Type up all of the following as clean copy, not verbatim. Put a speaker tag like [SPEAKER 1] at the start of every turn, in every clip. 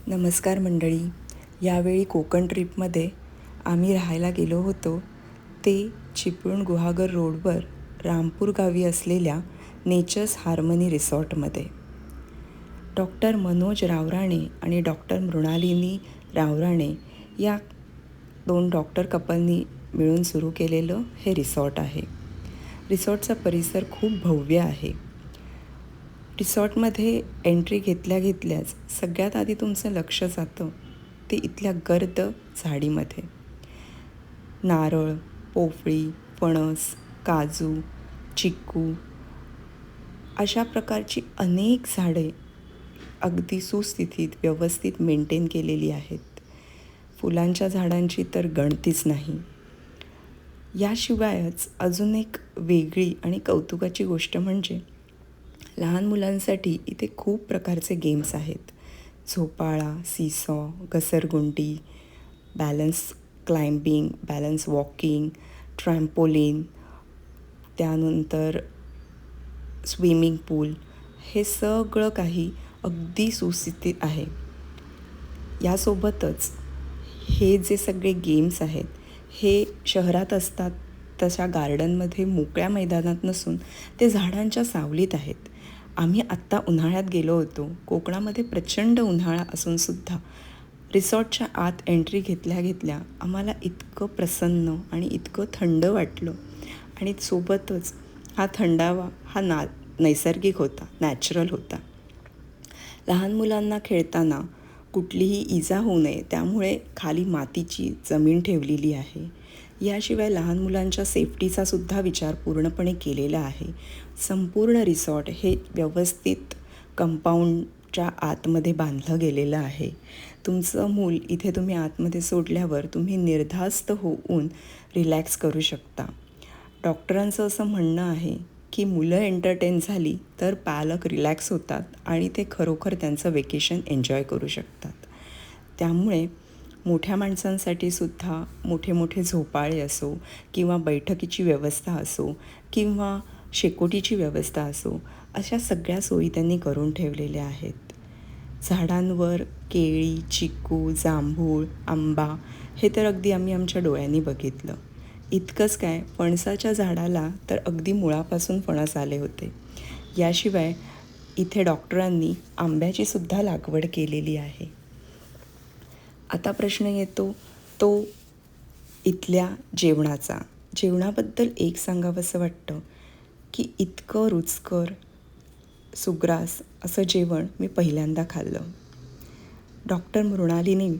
[SPEAKER 1] नमस्कार मंडळी. यावेळी कोकण ट्रिपमध्ये आम्ही राहायला गेलो होतो ते चिपळूण गुहागर रोडवर रामपूर गावी असलेल्या नेचर्स हार्मनी रिसॉर्टमध्ये. डॉक्टर मनोज रावराणे आणि डॉक्टर मृणालिनी रावराणे या 2 डॉक्टर कपलनी मिळून सुरू केलेलं हे रिसॉर्ट आहे. रिसॉर्टचा परिसर खूप भव्य आहे. रिसॉर्टमध्ये एंट्री घेतल्याच सगळ्यात आधी तुमचं लक्ष जातं ते इथल्या गर्द झाडीमध्ये. नारळ, पोफळी, फणस, काजू, चिक्कू अशा प्रकारची अनेक झाडे अगदी सुस्थितीत व्यवस्थित मेंटेन केलेली आहेत. फुलांच्या झाडांची तर गणतीच नाही. याशिवायच अजून एक वेगळी आणि कौतुकाची गोष्ट म्हणजे लहान मुलांसाठी इथे खूप प्रकारचे गेम्स आहेत. झोपाळा, सीसॉ, घसरगुंडी, balance climbing, balance walking, trampoline, त्यानंतर स्विमिंग पूल, हे सगळं काही अगदी सुस्थितीत आहे. यासोबतच हे जे सगळे गेम्स आहेत हे शहरात असतात तशा गार्डनमध्ये मोकळ्या मैदानात नसून ते झाडांच्या सावलीत आहेत. आम्ही आत्ता उन्हाळ्यात गेलो होतो. कोकणामध्ये प्रचंड उन्हाळा असूनसुद्धा रिसॉर्टच्या आत एंट्री घेतल्या आम्हाला इतकं प्रसन्न आणि इतकं थंड वाटलं. आणि सोबतच हा थंडावा हा नैसर्गिक होता, नॅचरल होता. लहान मुलांना खेळताना कुठलीही इजा होऊ नये त्यामुळे खाली मातीची जमीन ठेवलेली आहे. याशिवाय लहान मुलांच्या सेफ्टीचा सुद्धा विचार पूर्णपणे केलेला आहे. संपूर्ण रिसॉर्ट हे व्यवस्थित कंपाऊंडच्या आतमध्ये बांधलं गेलेलं आहे. तुमचं मूल इथे तुम्ही आतमध्ये सोडल्यावर तुम्ही निर्धास्त होऊन रिलॅक्स करू शकता. डॉक्टरांचं असं म्हणणं आहे की मुलं एंटरटेन झाली तर पालक रिलॅक्स होतात आणि ते खरोखर त्यांचं वेकेशन एन्जॉय करू शकतात. त्यामुळे मोठ्या माणसांसाठी सुद्धा मोठे मोठे झोपाळे असो किंवा बैठकीची व्यवस्था असो किंवा शेकोटीची व्यवस्था असो, अशा सगळ्या सोयी त्यांनी करून ठेवलेल्या आहेत. झाडांवर केळी, चिक्कू, जांभूळ, आंबा हे तर अगदी आम्ही आमच्या डोळ्यांनी बघितलं. इतकंच काय, फणसाच्या झाडाला तर अगदी मुळापासून फणस आले होते. याशिवाय इथे डॉक्टरांनी आंब्याची सुद्धा लागवड केलेली आहे. आता प्रश्न येतो तो इथल्या जेवणाचा. जेवणाबद्दल एक सांगावंसं वाटतं की इतकं रुचकर, सुग्रास असं जेवण मी पहिल्यांदा खाल्लं. डॉक्टर मृणालिनी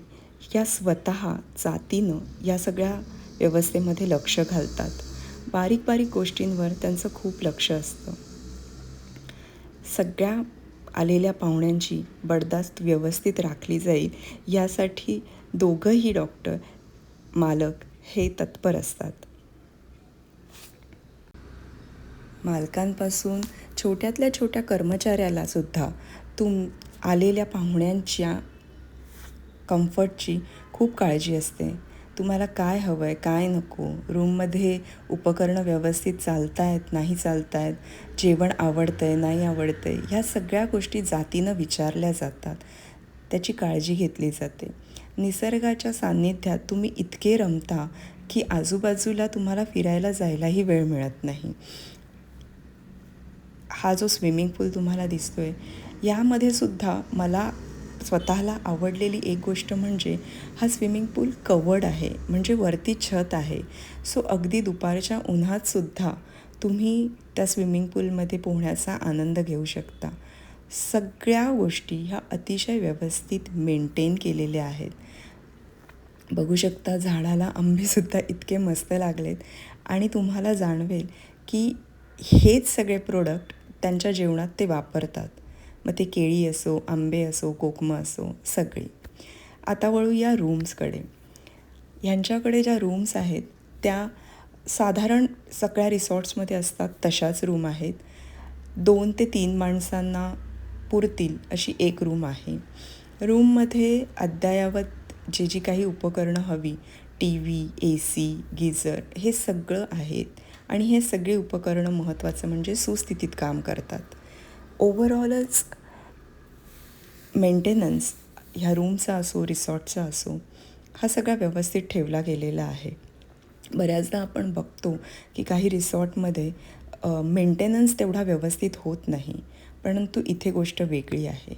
[SPEAKER 1] या स्वतः जातीनं या सगळ्या व्यवस्थेमध्ये लक्ष घालतात. बारीक बारीक गोष्टींवर त्यांचं खूप लक्ष असतं. सगळ्या आलेल्या पाहुण्यांची बडदास्त व्यवस्थित राखली जाईल यासाठी दोघंही डॉक्टर, मालक हे तत्पर असतात. मालकांपासून छोट्यातल्या छोट्या कर्मचाऱ्याला सुद्धा आलेल्या पाहुण्यांच्या कम्फर्टची खूप काळजी असते. तुम्हाला काय हवं आहे, काय नको, रूममध्ये उपकरणं व्यवस्थित चालतायत, नाही चालतायत, जेवण आवडतं आहे, नाही आवडतं आहे, ह्या सगळ्या गोष्टी जातीनं विचारल्या जातात. त्याची काळजी घेतली जाते. निसर्गाच्या सान्निध्यात तुम्ही इतके रमता की आजूबाजूला तुम्हाला फिरायला जायलाही वेळ मिळत नाही. हा जो स्विमिंग पूल तुम्हाला दिसतो आहे, यामध्ये सुद्धा मला स्वतःला आवडलेली एक गोष्ट म्हणजे हा स्विमिंग पूल कवर्ड आहे, म्हणजे वरती छत आहे. सो अगदी दुपारच्या उन्हातसुद्धा तुम्ही त्या स्विमिंग पूलमध्ये पोहण्याचा आनंद घेऊ शकता. सगळ्या गोष्टी ह्या अतिशय व्यवस्थित मेंटेन केलेल्या आहेत. बघू शकता झाडाला आंबेसुद्धा इतके मस्त लागलेत आणि तुम्हाला जाणवेल की हेच सगळे प्रोडक्ट त्यांच्या जेवणात ते वापरतात. मग ते केळी असो, आंबे असो, कोकमं असो, सगळी. आता वळू या रूम्सकडे. ह्यांच्याकडे ज्या रूम्स आहेत त्या साधारण सगळ्या रिसॉर्ट्समध्ये असतात तशाच रूम आहेत. 2 ते 3 माणसांना पुरतील अशी एक रूम आहे. रूममध्ये अद्ययावत जी काही उपकरणं हवी, TV, AC, गीझर हे सगळं आहेत आणि हे सगळे उपकरणं महत्त्वाचं म्हणजे सुस्थितीत काम करतात. ओव्हरऑलच मेंटेनन्स ह्या रूमचा असो, रिसॉर्टचा असो, हा सगळा व्यवस्थित ठेवला गेलेला आहे. बऱ्याचदा आपण बघतो की काही रिसॉर्टमध्ये मेंटेनन्स तेवढा व्यवस्थित होत नाही, परंतु इथे गोष्ट वेगळी आहे.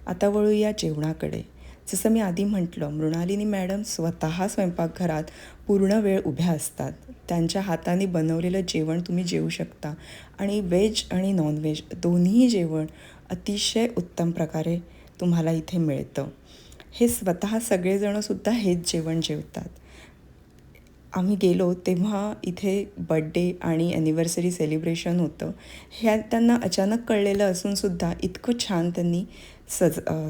[SPEAKER 1] आता वळूया जेवणाकडे. जसं मी आधी म्हटलं, मृणालिनी मॅडम स्वतः स्वयंपाकघरात पूर्ण वेळ उभ्या असतात. त्यांच्या हाताने बनवलेलं जेवण तुम्ही जेवू शकता आणि व्हेज आणि नॉनव्हेज दोन्ही जेवण अतिशय उत्तम प्रकारे तुम्हाला इथे मिळतं. हे स्वतः सगळेजणंसुद्धा हेच जेवण जेवतात. आम्ही गेलो तेव्हा इथे बड्डे आणि ॲनिव्हर्सरी सेलिब्रेशन होतं. ह्या त्यांना अचानक कळलेलं असूनसुद्धा इतकं छान त्यांनी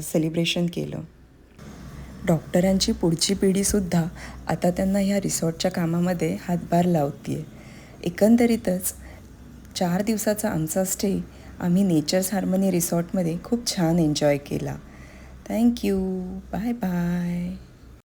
[SPEAKER 1] सेलिब्रेशन केलं. डॉक्टरांची पुढची पिढीसुद्धा आता त्यांना ह्या रिसॉर्टच्या कामामध्ये हातभार लावते आहे. एकंदरीतच 4 दिवसाचा आमचा स्टे आम्ही नेचर्स हार्मनी रिसॉर्टमध्ये खूप छान एन्जॉय केला. थँक्यू. Bye bye.